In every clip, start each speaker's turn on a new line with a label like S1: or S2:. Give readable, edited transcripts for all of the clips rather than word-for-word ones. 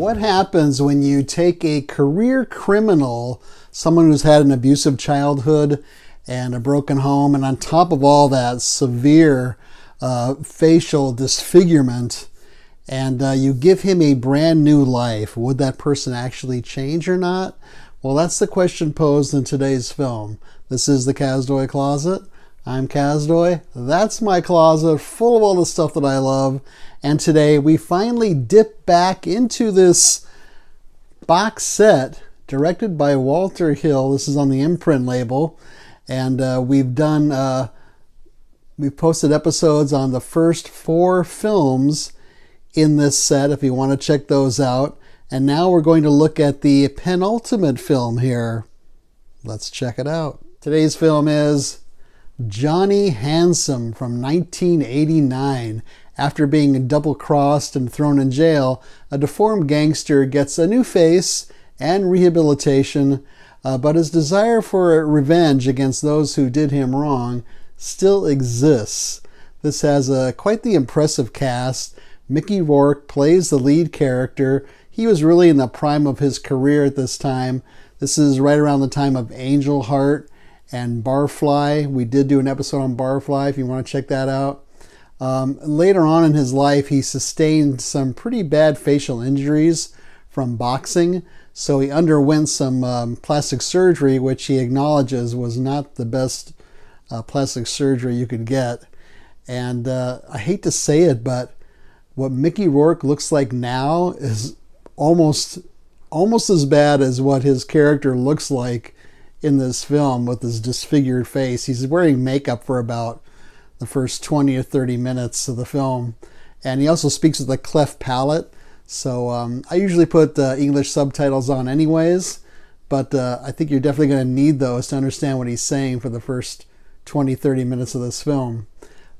S1: What happens when you take a career criminal, someone who's had an abusive childhood and a broken home, and on top of all that, severe facial disfigurement, and you give him a brand new life? Would that person actually change or not? Well, that's the question posed in today's film. This is the Kazdoy Closet. I'm Kazdoy. That's my closet full of all the stuff that I love. And today we finally dip back into this box set directed by Walter Hill. This is on the imprint label. And we've posted episodes on the first 4 films in this set if you want to check those out. And now we're going to look at the penultimate film here. Let's check it out. Today's film is Johnny Handsome from 1989. After being double-crossed and thrown in jail, a deformed gangster gets a new face and rehabilitation, but his desire for revenge against those who did him wrong still exists. This has quite the impressive cast. Mickey Rourke plays the lead character. He was really in the prime of his career at this time. This is right around the time of Angel Heart and Barfly. We did do an episode on Barfly if you want to check that out. Later on in his life, he sustained some pretty bad facial injuries from boxing, so he underwent some plastic surgery, which he acknowledges was not the best plastic surgery you could get. And I hate to say it, but what Mickey Rourke looks like now is almost as bad as what his character looks like in this film with his disfigured face. He's wearing makeup for about the first 20 or 30 minutes of the film. And he also speaks with a cleft palate. So I usually put English subtitles on anyways, but I think you're definitely going to need those to understand what he's saying for the first 20, 30 minutes of this film.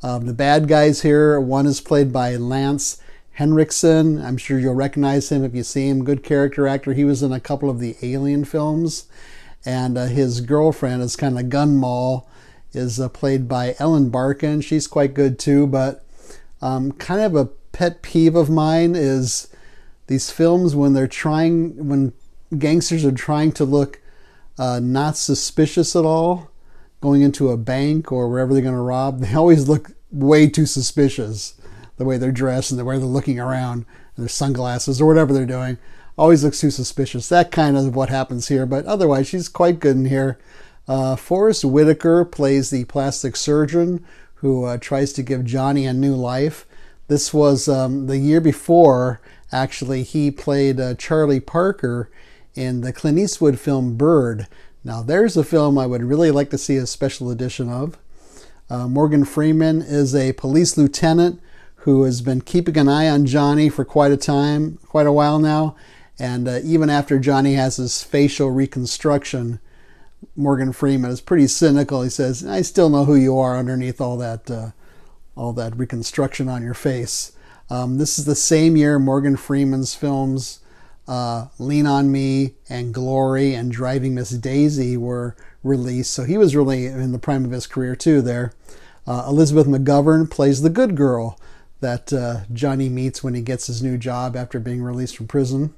S1: The bad guys here, one is played by Lance Henriksen. I'm sure you'll recognize him if you see him. Good character actor. He was in a couple of the Alien films. And his girlfriend is kind of Gunmall, is played by Ellen Barkin. She's quite good too, but kind of a pet peeve of mine is these films when gangsters are trying to look not suspicious at all, going into a bank or wherever they're going to rob, they always look way too suspicious. The way they're dressed and the way they're looking around, and their sunglasses or whatever they're doing, always looks too suspicious. That kind of what happens here, but otherwise she's quite good in here. Forrest Whitaker plays the plastic surgeon who tries to give Johnny a new life. This was the year before, actually, he played Charlie Parker in the Clint Eastwood film Bird. Now there's a film I would really like to see a special edition of. Morgan Freeman is a police lieutenant who has been keeping an eye on Johnny for quite a while now. And even after Johnny has his facial reconstruction, Morgan Freeman is pretty cynical. He says, "I still know who you are underneath all that reconstruction on your face." This is the same year Morgan Freeman's films Lean on Me and Glory and Driving Miss Daisy were released. So he was really in the prime of his career too there. Elizabeth McGovern plays the good girl that Johnny meets when he gets his new job after being released from prison.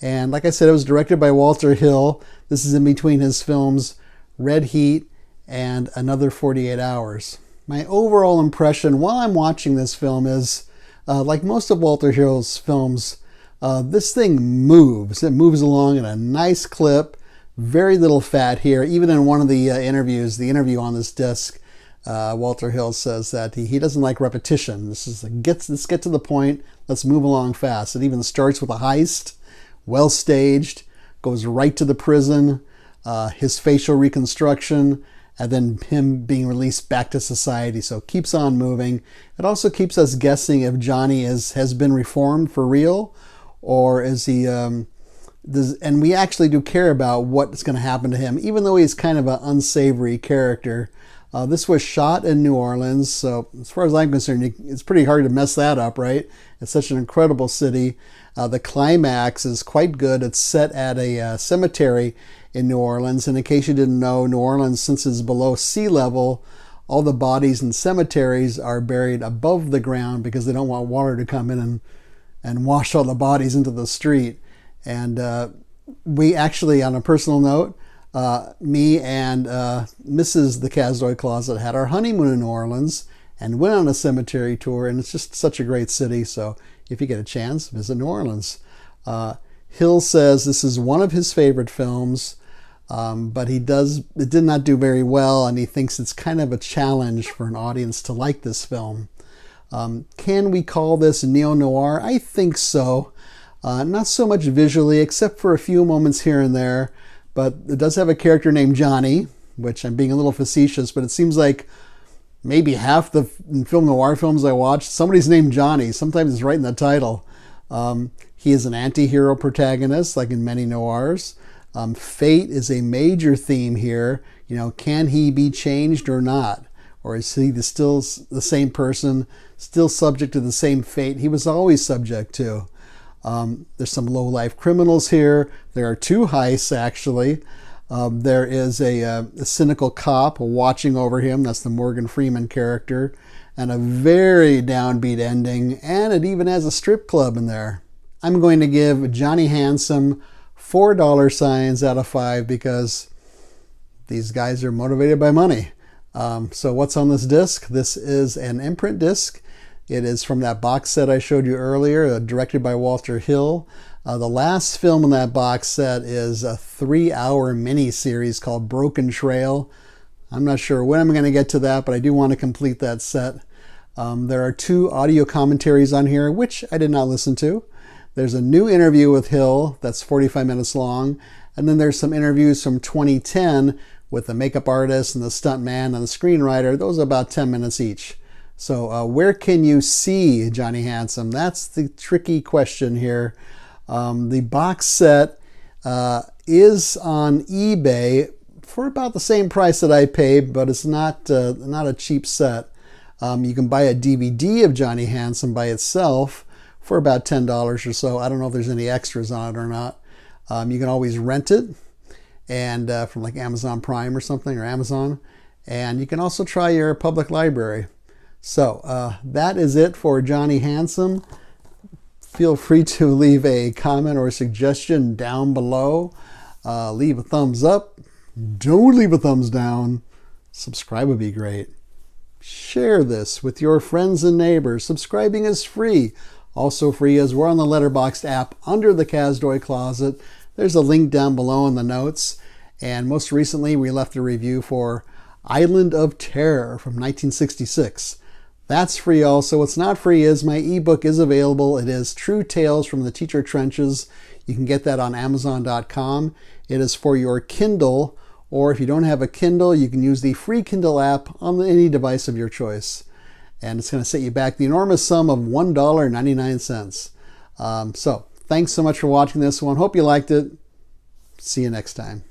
S1: And like I said, it was directed by Walter Hill. This is in between his films Red Heat and Another 48 Hours. My overall impression while I'm watching this film is, like most of Walter Hill's films, this thing moves. It moves along in a nice clip, very little fat here. Even in one of the interviews, the interview on this disc, Walter Hill says that he doesn't like repetition. This is let's get to the point. Let's move along fast. It even starts with a heist, well staged, goes right to the prison, his facial reconstruction, and then him being released back to society. So it keeps on moving. It also keeps us guessing if Johnny has been reformed for real, or is he? And we actually do care about what's going to happen to him, even though he's kind of an unsavory character. This was shot in New Orleans, so as far as I'm concerned, it's pretty hard to mess that up, right? It's such an incredible city. The climax is quite good. It's set at a cemetery in New Orleans, and in case you didn't know, New Orleans, since it's below sea level, all the bodies in cemeteries are buried above the ground because they don't want water to come in and wash all the bodies into the street. And we actually, on a personal note, me and Mrs. the Kazdoy Closet had our honeymoon in New Orleans and went on a cemetery tour, and it's just such a great city. So if you get a chance, visit New Orleans. Hill says this is one of his favorite films, but it did not do very well, and he thinks it's kind of a challenge for an audience to like this film. Can we call this neo-noir? I think so. Not so much visually, except for a few moments here and there, but it does have a character named Johnny, which I'm being a little facetious, but it seems like maybe half the film noir films I watch, somebody's named Johnny. Sometimes it's right in the title. He is an anti-hero protagonist, like in many noirs. Fate is a major theme here. You know, can he be changed or not? Or is he still the same person, still subject to the same fate he was always subject to? There's some low-life criminals here. There are two heists, actually. There is a cynical cop watching over him. That's the Morgan Freeman character. And a very downbeat ending. And it even has a strip club in there. I'm going to give Johnny Handsome $4 out of 5 because these guys are motivated by money. So what's on this disc? This is an imprint disc. It is from that box set I showed you earlier, directed by Walter Hill. The last film in that box set is a 3-hour mini-series called Broken Trail. I'm not sure when I'm going to get to that, but I do want to complete that set. There are 2 audio commentaries on here, which I did not listen to. There's a new interview with Hill that's 45 minutes long, and then there's some interviews from 2010 with the makeup artist and the stuntman and the screenwriter. Those are about 10 minutes each. So where can you see Johnny Handsome? That's the tricky question here. The box set is on eBay for about the same price that I paid, but it's not a cheap set. You can buy a DVD of Johnny Handsome by itself for about $10 or so. I don't know if there's any extras on it or not. You can always rent it, and from like Amazon Prime or something, or Amazon. And you can also try your public library. So that is it for Johnny Handsome. Feel free to leave a comment or a suggestion down below. Leave a thumbs up. Don't leave a thumbs down. Subscribe would be great. Share this with your friends and neighbors. Subscribing is free. Also free as we're on the Letterboxd app under the Kazdoy Closet. There's a link down below in the notes. And most recently, we left a review for Island of Terror from 1966. That's free also. What's not free is my ebook is available. It is True Tales from the Teacher Trenches. You can get that on Amazon.com. It is for your Kindle, or if you don't have a Kindle, you can use the free Kindle app on any device of your choice. And it's going to set you back the enormous sum of $1.99. So thanks so much for watching this one. Hope you liked it. See you next time.